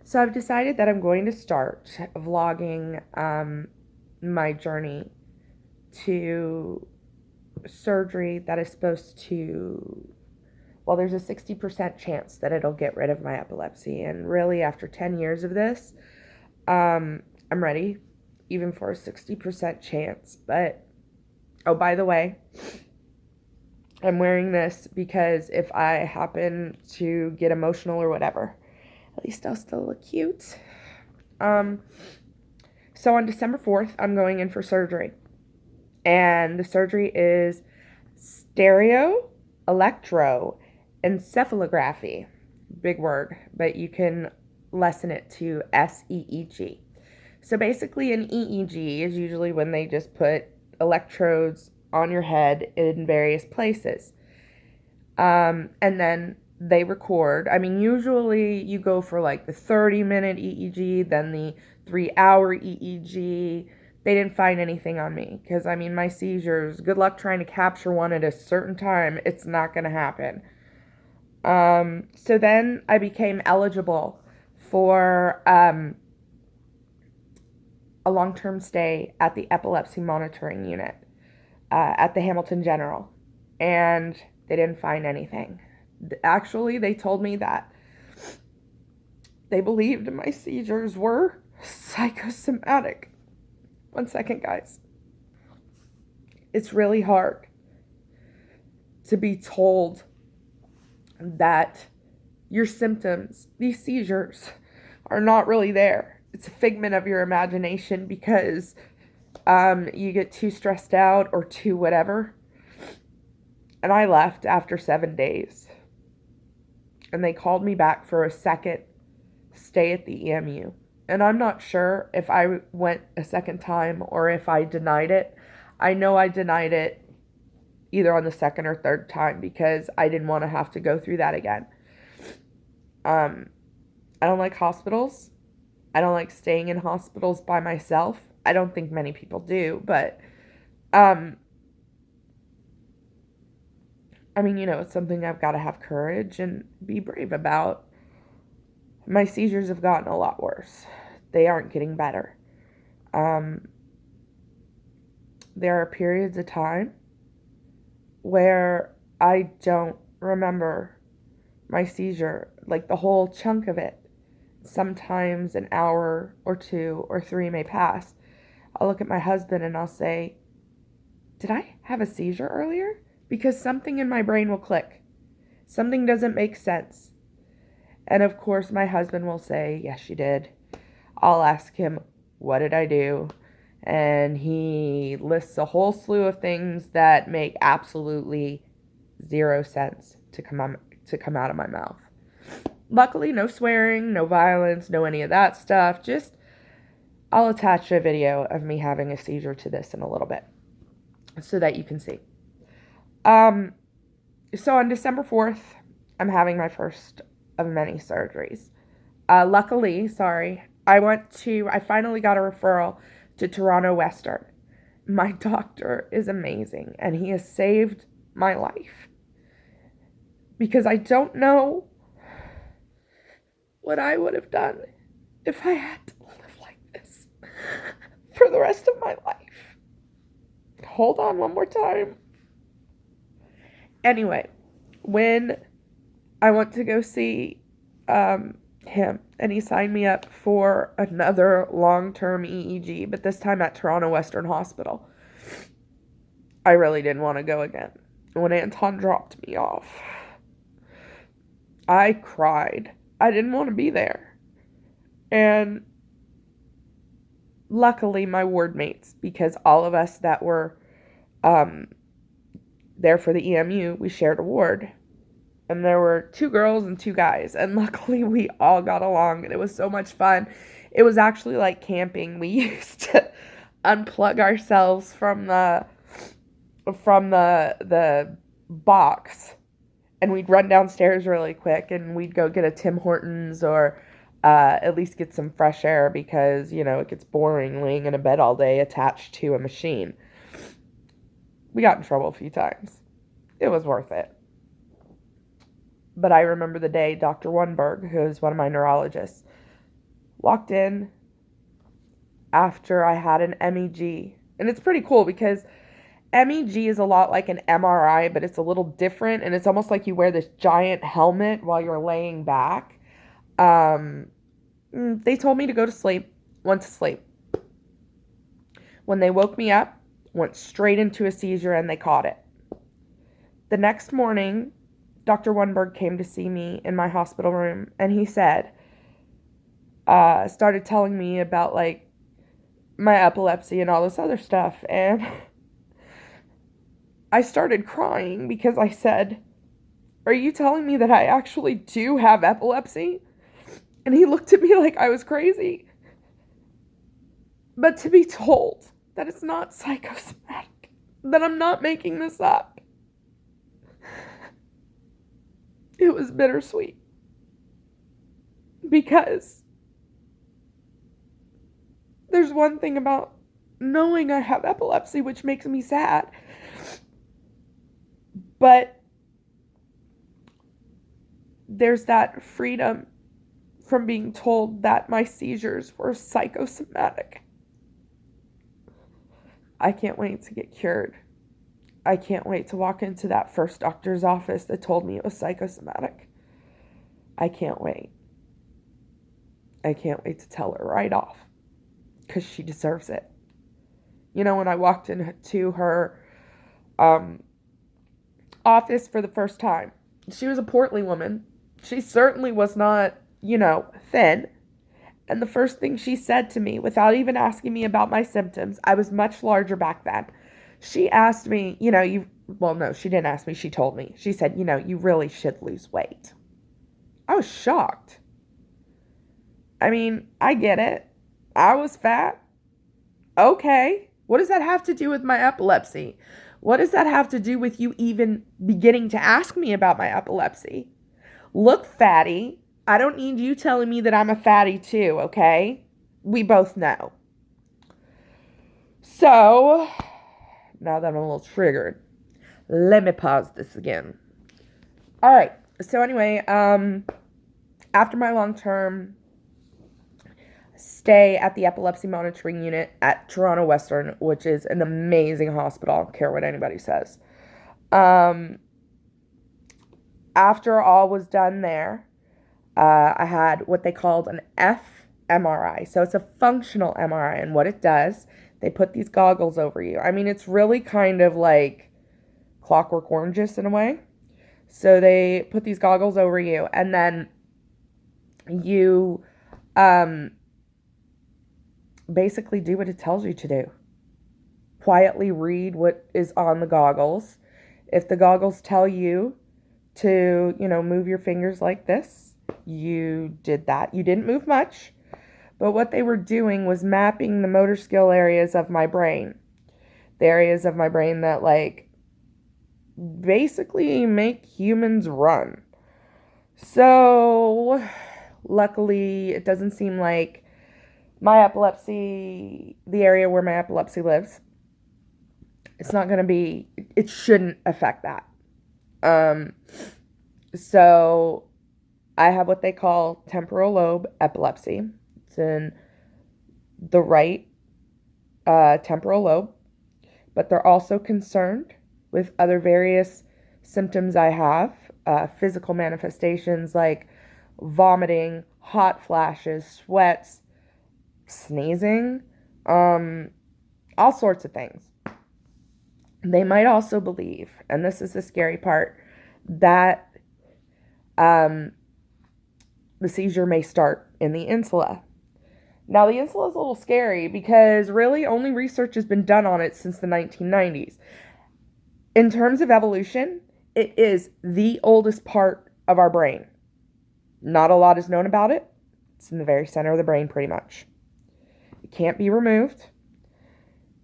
So I've decided that I'm going to start vlogging my journey to surgery that is supposed to, well, there's a 60% chance that it'll get rid of my epilepsy. And really, after 10 years of this, I'm ready, even for a 60% chance. But, oh, by the way, I'm wearing this because if I happen to get emotional or whatever, at least I'll still look cute. So on December 4th, I'm going in for surgery. And the surgery is stereo electroencephalography. Big word, but you can lessen it to SEEG. So basically, an EEG is usually when they just put electrodes on your head in various places. And then they record. I mean, usually you go for like the 30-minute EEG, then the 3-hour EEG. They didn't find anything on me because, I mean, my seizures, good luck trying to capture one at a certain time. It's not going to happen. So then I became eligible for a long-term stay at the epilepsy monitoring unit at the Hamilton General, and they didn't find anything. Actually, they told me that they believed my seizures were psychosomatic. One second, guys. It's really hard to be told that your symptoms, these seizures, are not really there. It's a figment of your imagination because you get too stressed out or too whatever. And I left after 7 days. And they called me back for a second stay at the EMU. And I'm not sure if I went a second time or if I denied it. I know I denied it either on the second or third time because I didn't want to have to go through that again. I don't like hospitals. I don't like staying in hospitals by myself. I don't think many people do, but I mean, it's something I've got to have courage and be brave about. My seizures have gotten a lot worse. They aren't getting better. There are periods of time where I don't remember my seizure, like the whole chunk of it. Sometimes an hour or 2 or 3 may pass. I'll look at my husband and I'll say, did I have a seizure earlier? Because something in my brain will click. Something doesn't make sense. And of course, my husband will say, yes, you did. I'll ask him, what did I do? And he lists a whole slew of things that make absolutely zero sense to come out of my mouth. Luckily, no swearing, no violence, no any of that stuff. Just, I'll attach a video of me having a seizure to this in a little bit so that you can see. So on December 4th, I'm having my first of many surgeries. Luckily, I finally got a referral to Toronto Western. My doctor is amazing, and he has saved my life. Because I don't know what I would have done if I had to live like this for the rest of my life. Hold on one more time. Anyway, when I went to go see him, and he signed me up for another long-term EEG, but this time at Toronto Western Hospital, I really didn't want to go again. When Anton dropped me off, I cried. I didn't want to be there. And luckily, my ward mates, because all of us that were there for the EMU, we shared a ward. And there were 2 girls and 2 guys. And luckily, we all got along. And it was so much fun. It was actually like camping. We used to unplug ourselves from the box. And we'd run downstairs really quick. And we'd go get a Tim Hortons or at least get some fresh air. Because, it gets boring laying in a bed all day attached to a machine. We got in trouble a few times. It was worth it. But I remember the day Dr. Wunberg, who is one of my neurologists, Walked in after I had an MEG. And it's pretty cool because MEG is a lot like an MRI, but it's a little different. And it's almost like you wear this giant helmet while you're laying back. Um, they told me to go to sleep, went to sleep. When they woke me up, went straight into a seizure and they caught it. The next morning, Dr. Wunberg came to see me in my hospital room and he said, started telling me about like my epilepsy and all this other stuff. And I started crying because I said, "Are you telling me that I actually do have epilepsy?" And he looked at me like I was crazy. But to be told that it's not psychosomatic, that I'm not making this up, it was bittersweet. Because there's one thing about knowing I have epilepsy which makes me sad. But there's that freedom from being told that my seizures were psychosomatic. I can't wait to get cured. I can't wait to walk into that first doctor's office that told me it was psychosomatic. I can't wait. I can't wait to tell her right off because she deserves it. You know, when I walked into her office for the first time, she was a portly woman. She certainly was not, thin. And the first thing she said to me, without even asking me about my symptoms, I was much larger back then. She asked me, no, she didn't ask me. She told me. She said, you really should lose weight. I was shocked. I mean, I get it. I was fat. Okay. What does that have to do with my epilepsy? What does that have to do with you even beginning to ask me about my epilepsy? Look, fatty. I don't need you telling me that I'm a fatty too, okay? We both know. So, now that I'm a little triggered, let me pause this again. All right. So anyway, after my long-term stay at the Epilepsy Monitoring Unit at Toronto Western, which is an amazing hospital, I don't care what anybody says. After all was done there, I had what they called an fMRI. So it's a functional MRI, and what it does, they put these goggles over you. I mean, it's really kind of like Clockwork Orange in a way. So they put these goggles over you, and then you basically do what it tells you to do. Quietly read what is on the goggles. If the goggles tell you to, move your fingers like this, you did that. You didn't move much, but what they were doing was mapping the motor skill areas of my brain. The areas of my brain that, basically make humans run. So, luckily, it doesn't seem like my epilepsy, the area where my epilepsy lives, it shouldn't affect that. So I have what they call temporal lobe epilepsy. It's in the right temporal lobe, but they're also concerned with other various symptoms I have, physical manifestations like vomiting, hot flashes, sweats, sneezing, all sorts of things. They might also believe, and this is the scary part, that the seizure may start in the insula. Now, the insula is a little scary because really only research has been done on it since the 1990s. In terms of evolution, it is the oldest part of our brain. Not a lot is known about it. It's in the very center of the brain, pretty much. It can't be removed.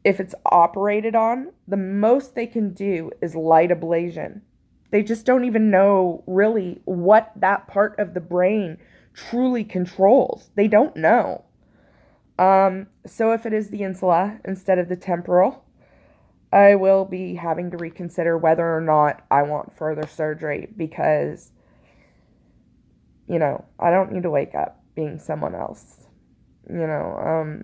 If it's operated on, the most they can do is light ablation. They just don't even know really what that part of the brain truly controls. They don't know. So if it is the insula instead of the temporal, I will be having to reconsider whether or not I want further surgery because, I don't need to wake up being someone else. You know,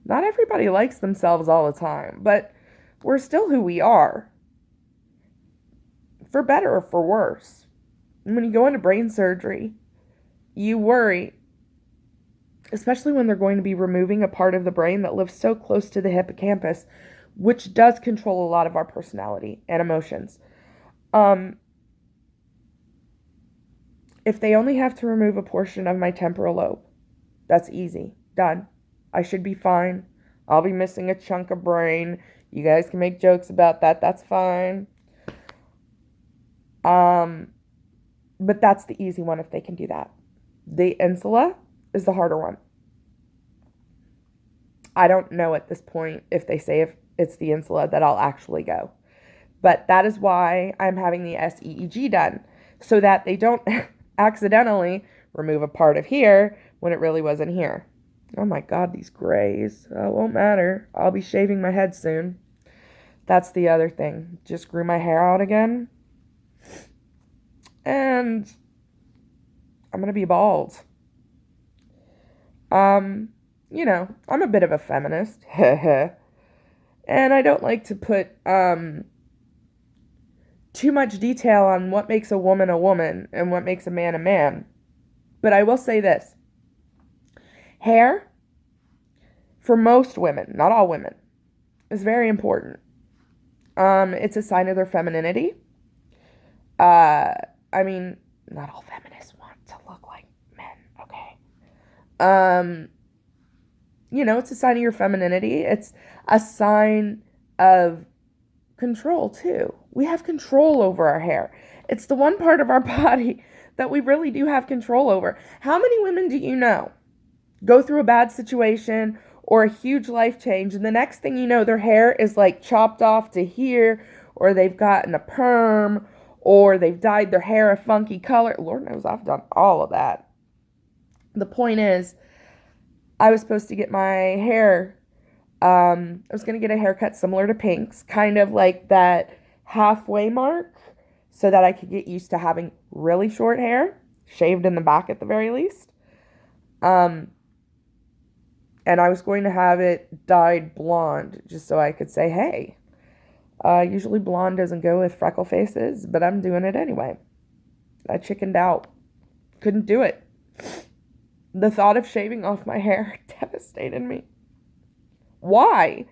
not everybody likes themselves all the time, but we're still who we are, for better or for worse. When you go into brain surgery, you worry, especially when they're going to be removing a part of the brain that lives so close to the hippocampus, which does control a lot of our personality and emotions. If they only have to remove a portion of my temporal lobe, that's easy. Done. I should be fine. I'll be missing a chunk of brain. You guys can make jokes about that. That's fine. But that's the easy one if they can do that. The insula is the harder one. I don't know at this point if they say if it's the insula that I'll actually go. But that is why I'm having the SEEG done, so that they don't accidentally remove a part of here when it really wasn't here. Oh my God, these grays. Oh, it won't matter. I'll be shaving my head soon. That's the other thing. Just grew my hair out again. And I'm going to be bald. You know, I'm a bit of a feminist. And I don't like to put too much detail on what makes a woman and what makes a man. But I will say this. Hair, for most women, not all women, is very important. It's a sign of their femininity. I mean, not all feminists want to look like men, okay? You know, it's a sign of your femininity. It's a sign of control, too. We have control over our hair. It's the one part of our body that we really do have control over. How many women do you know go through a bad situation or a huge life change, and the next thing you know, their hair is like chopped off to here, or they've gotten a perm, or they've dyed their hair a funky color? Lord knows I've done all of that. The point is, I was supposed to get my hair, I was going to get a haircut similar to Pink's, kind of like that halfway mark, so that I could get used to having really short hair, shaved in the back at the very least. And I was going to have it dyed blonde, just so I could say, hey, usually blonde doesn't go with freckle faces, but I'm doing it anyway. I chickened out. Couldn't do it. The thought of shaving off my hair devastated me. Why?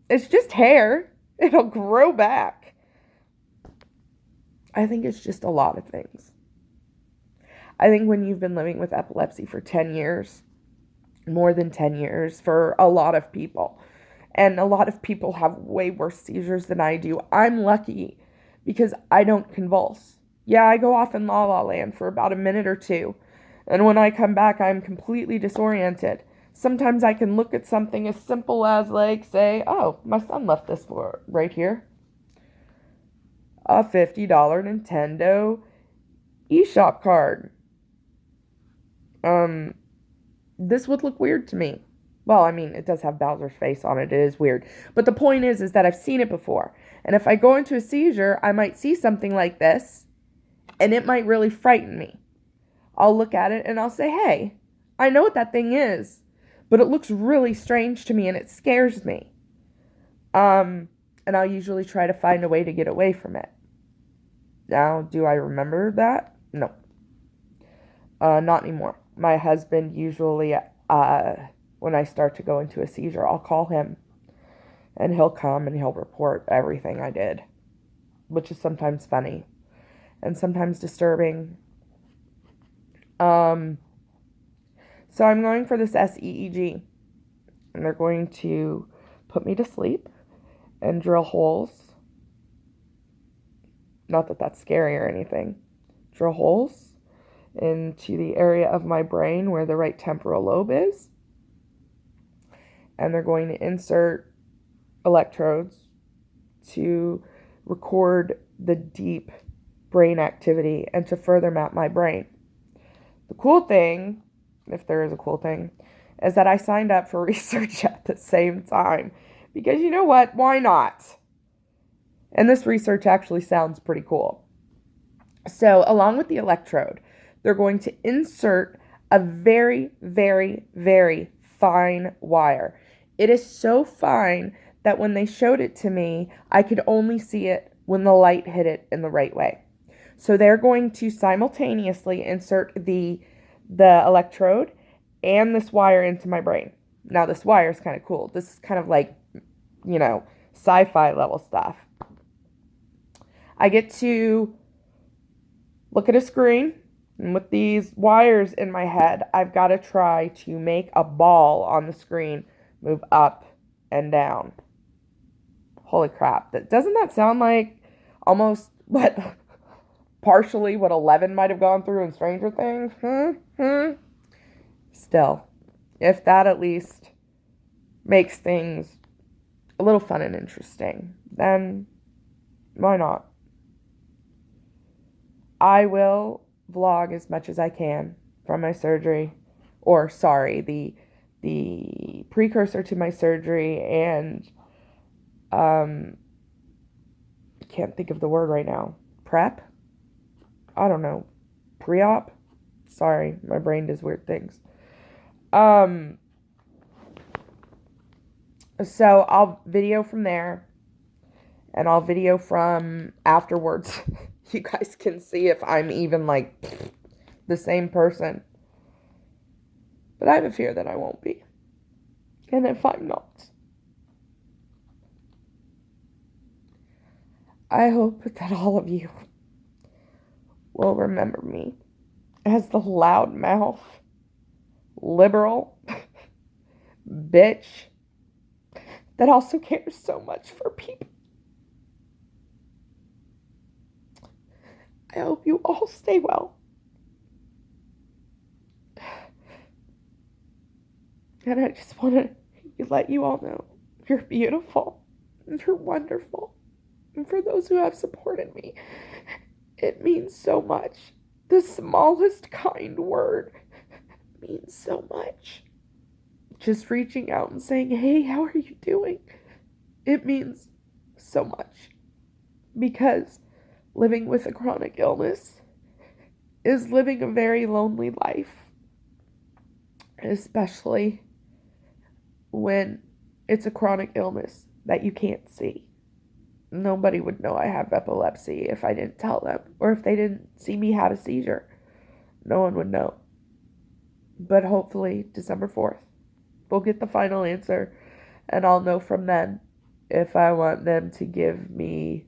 It's just hair. It'll grow back. I think it's just a lot of things. I think when you've been living with epilepsy for 10 years, more than 10 years for a lot of people, and a lot of people have way worse seizures than I do. I'm lucky because I don't convulse. Yeah, I go off in la la land for about a minute or two, and when I come back, I'm completely disoriented. Sometimes I can look at something as simple as, like, say, oh, my son left this for right here. A $50 Nintendo eShop card. This would look weird to me. Well, I mean, it does have Bowser's face on it. It is weird. But the point is that I've seen it before. And if I go into a seizure, I might see something like this, and it might really frighten me. I'll look at it and I'll say, hey, I know what that thing is, but it looks really strange to me and it scares me. And I'll usually try to find a way to get away from it. Now, do I remember that? No. Not anymore. My husband usually, when I start to go into a seizure, I'll call him, and he'll come and he'll report everything I did, which is sometimes funny and sometimes disturbing. So I'm going for this SEEG, and they're going to put me to sleep and drill holes. Not that that's scary or anything. Drill holes into the area of my brain where the right temporal lobe is. And they're going to insert electrodes to record the deep brain activity and to further map my brain. The cool thing, if there is a cool thing, is that I signed up for research at the same time. Because you know what? Why not? And this research actually sounds pretty cool. So along with the electrode, they're going to insert A very, very, very fine wire. It is so fine that when they showed it to me, I could only see it when the light hit it in the right way. So they're going to simultaneously insert the electrode and this wire into my brain. Now this wire is kind of cool. This is kind of like, sci-fi level stuff. I get to look at a screen, and with these wires in my head, I've got to try to make a ball on the screen move up and down. Holy crap. Doesn't that sound like almost partially what Eleven might have gone through in Stranger Things? Still, if that at least makes things a little fun and interesting, then why not? I will vlog as much as I can from my surgery, or sorry, the precursor to my surgery, and can't think of the word right now. Prep? I don't know. Pre-op? Sorry, my brain does weird things. So I'll video from there, and I'll video from afterwards. You guys can see if I'm even like the same person. But I have a fear that I won't be. And if I'm not, I hope that all of you will remember me as the loudmouth, liberal, bitch that also cares so much for people. I hope you all stay well. And I just want to let you all know you're beautiful. You're wonderful. And for those who have supported me, it means so much. The smallest kind word means so much. Just reaching out and saying, hey, how are you doing? It means so much. Because living with a chronic illness is living a very lonely life. Especially when it's a chronic illness that you can't see. Nobody would know I have epilepsy if I didn't tell them, or if they didn't see me have a seizure. No one would know. But hopefully December 4th, we'll get the final answer, and I'll know from then if I want them to give me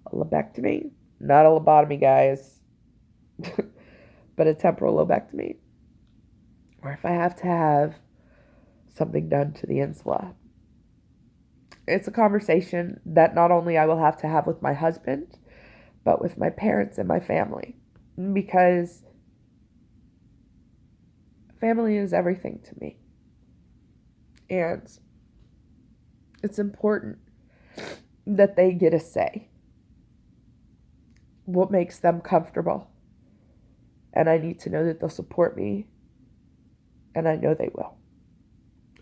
a lobectomy. Not a lobotomy, guys, but a temporal lobectomy. Or if I have to have something done to the insula. It's a conversation that not only I will have to have with my husband, but with my parents and my family. Because family is everything to me. And it's important that they get a say. What makes them comfortable. And I need to know that they'll support me. And I know they will.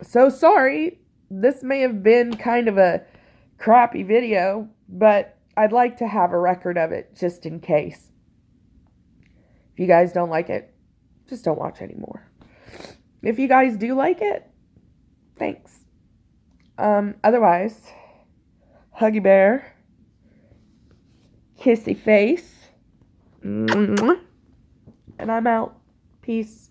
So sorry, this may have been kind of a crappy video, but I'd like to have a record of it just in case. If you guys don't like it, just don't watch anymore. If you guys do like it, thanks. Otherwise, huggy bear, kissy face, and I'm out. Peace.